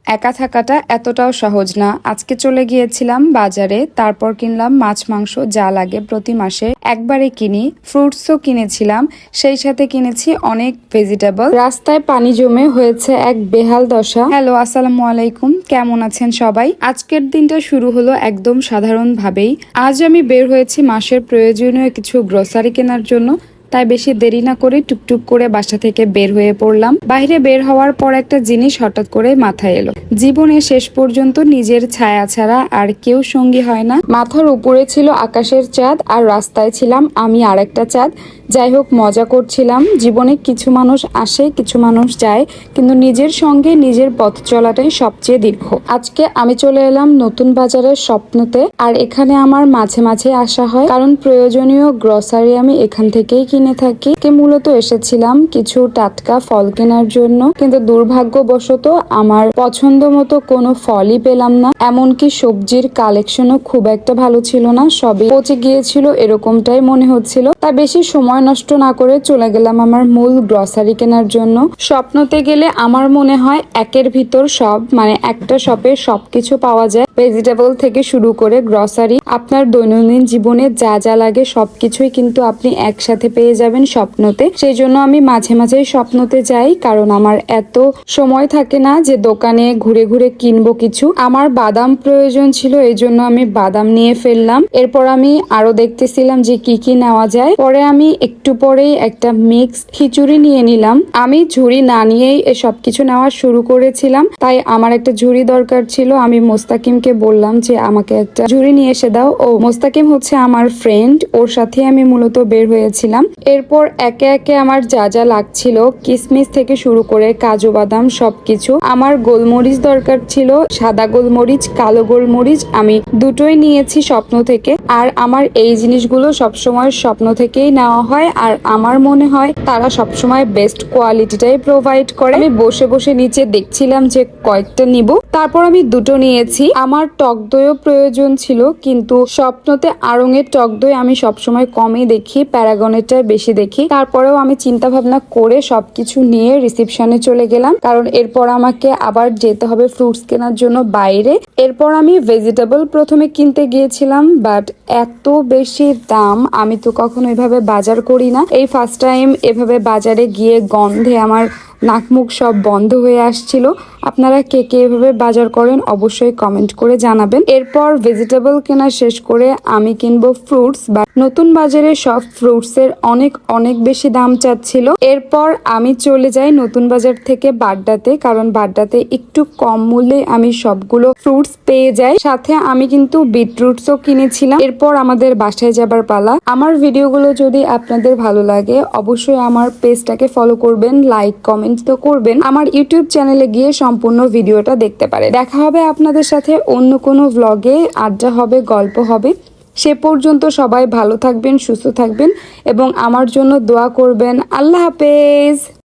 একা থাকাটা এতটাও সহজ না। আজকে চলে গিয়েছিলাম বাজারে, তারপর কিনলাম মাছ মাংস যা লাগে প্রতি মাসে একবারে কিনি। ফ্রুটসও কিনেছিলাম, সেই সাথে কিনেছি অনেক ভেজিটেবল। রাস্তায় পানি জমে হয়েছে এক বেহাল দশা। হ্যালো, আসসালামু আলাইকুম, কেমন আছেন সবাই? আজকের দিনটা শুরু হলো একদম সাধারণ ভাবেই। আজ আমি বের হয়েছি মাসের প্রয়োজনীয় কিছু গ্রোসারি কেনার জন্য, তাই বেশি দেরি না করে টুকটুক করে বাসা থেকে বের হয়ে পড়লাম। বাইরে বের হওয়ার পর একটা জিনিস হঠাৎ করে মাথায় এলো, জীবনে শেষ পর্যন্ত নিজের ছায়া ছাড়া আর কেউ সঙ্গী হয় না। মাথার উপরে ছিল আকাশের চাঁদ আর রাস্তায় ছিলাম আমি আর একটা চাঁদ। যাই হোক, মজা করছিলাম। জীবনে কিছু মানুষ আসে, কিছু মানুষ যায়, কিন্তু নিজের সঙ্গে নিজের পথ চলাটাই সবচেয়ে দীর্ঘ। আজকে আমি চলে এলাম নতুন বাজারের স্বপ্নতে, আর এখানে আমার মাঝে মাঝে আসা হয়, কারণ প্রয়োজনীয় গ্রসারি আমি এখান থেকেই কিনে থাকি। মূলত এসেছিলাম কিছু টাটকা ফল কেনার জন্য, কিন্তু দুর্ভাগ্যবশত আমার পছন্দ মতো কোনো ফলই পেলাম না। এমনকি সবজির কালেকশনও খুব একটা ভালো ছিল না, সবই পচে গিয়েছিল এরকমটাই মনে হচ্ছিল। তাই বেশি সময় নষ্ট না করে চলে গেলাম আমার মূল গ্রসারি কেনার জন্য। স্বপ্নতে গেলে আমার মনে হয় একের ভিতর সব, মানে একটা শপে সবকিছু পাওয়া যায়। ভেজিটেবল থেকে শুরু করে গ্রসারি, আপনার দৈনন্দিন জীবনে যা যা লাগে সবকিছুই কিন্তু আপনি একসাথে পেয়ে যাবেন স্বপ্নতে। সেই জন্য আমি মাঝে মাঝে স্বপ্নতে যাই, কারণ আমার এত সময় থাকে না যে দোকানে ঘুরে ঘুরে কিনবো কিছু। আমার বাদাম প্রয়োজন ছিল, এই জন্য আমি বাদাম নিয়ে ফেললাম। এরপর আমি আরো দেখতেছিলাম যে কি কি নেওয়া যায়। পরে আমি একটু পরেই একটা মিক্স খিচুড়ি নিয়ে নিলাম। আমি ঝুড়ি না নিয়েই সবকিছু নেওয়া শুরু করেছিলাম, তাই আমার একটা ঝুড়ি দরকার ছিল। আমি মোস্তাকিমকে বললাম যে আমাকে একটা ঝুড়ি নিয়ে এসে দাও। ও মোস্তাকিম হচ্ছে আমার ফ্রেন্ড, ওর সাথে আমি মূলত বের হয়েছিলাম। এরপর একে একে আমার যা যা লাগছিল, কিসমিস থেকে শুরু করে কাজু বাদাম সবকিছু। আমার গোলমরিচ দরকার ছিল, সাদা গোলমরিচ, কালো গোলমরিচ, আমি দুটোই নিয়েছি স্বপ্ন থেকে। আর আমার এই জিনিসগুলো সবসময় স্বপ্ন থেকেই নেওয়া হয়, আর আমার মনে হয় তারা সবসময় বেস্ট কোয়ালিটিটাই প্রোভাইড করে। আমি বসে বসে নিচে দেখছিলাম যে কয়েকটা নিব, তারপর আমি দুটো নিয়েছি। আমার টক দইও প্রয়োজন ছিল, কিন্তু স্বপ্নতে আড়ং-এর টক দই আমি সবসময় কমই দেখি, প্যারাগনেরটা বেশি দেখি। তারপরেও আমি চিন্তা ভাবনা করে সবকিছু নিয়ে রিসেপশনে চলে গেলাম, কারণ এরপর আমাকে আবার যেতে হবে ফ্রুটস কেনার জন্য বাইরে। এরপর আমি ভেজিটেবল প্রথমে কিনতে গিয়েছিলাম, বাট এত বেশি দাম, আমি তো কখনো এভাবে বাজার করি না। এই ফার্স্ট টাইম এভাবে বাজারে গিয়ে গন্ধে আমার নাক মুখ সব বন্ধ হয়ে আসছিল। আপনারা কে কে এভাবে বাজার করেন অবশ্যই কমেন্ট করে জানাবেন। এরপর ভেজিটেবল কেনা শেষ করে আমি কিনবো ফ্রুটস, বা নতুন বাজারে সব ফ্রুটসের অনেক অনেক বেশি দাম চাচ্ছিল। এরপর আমি চলে যাই নতুন বাজার থেকে বাড্ডাতে, কারণ বাড্ডাতে একটু কম মূল্যে আমি সবগুলো ফ্রুটস পেয়ে যাই। সাথে আমি কিন্তু বিটরুটসও কিনেছিলাম। এরপর আমাদের বাসায় যাবার পালা। আমার ভিডিওগুলো যদি আপনাদের ভালো লাগে অবশ্যই আমার পেজটাকে ফলো করবেন, লাইক কমেন্ট তো করবেন। আমার ইউটিউব চ্যানেলে গিয়ে সম্পূর্ণ ভিডিওটা দেখতে পারেন। দেখা হবে আপনাদের সাথে অন্য কোনো ভ্লগে, আড্ডা হবে, গল্প হবে। সে পর্যন্ত সবাই ভালো থাকবেন, সুস্থ থাকবেন এবং আমার জন্য দোয়া করবেন। আল্লাহ হাফেজ।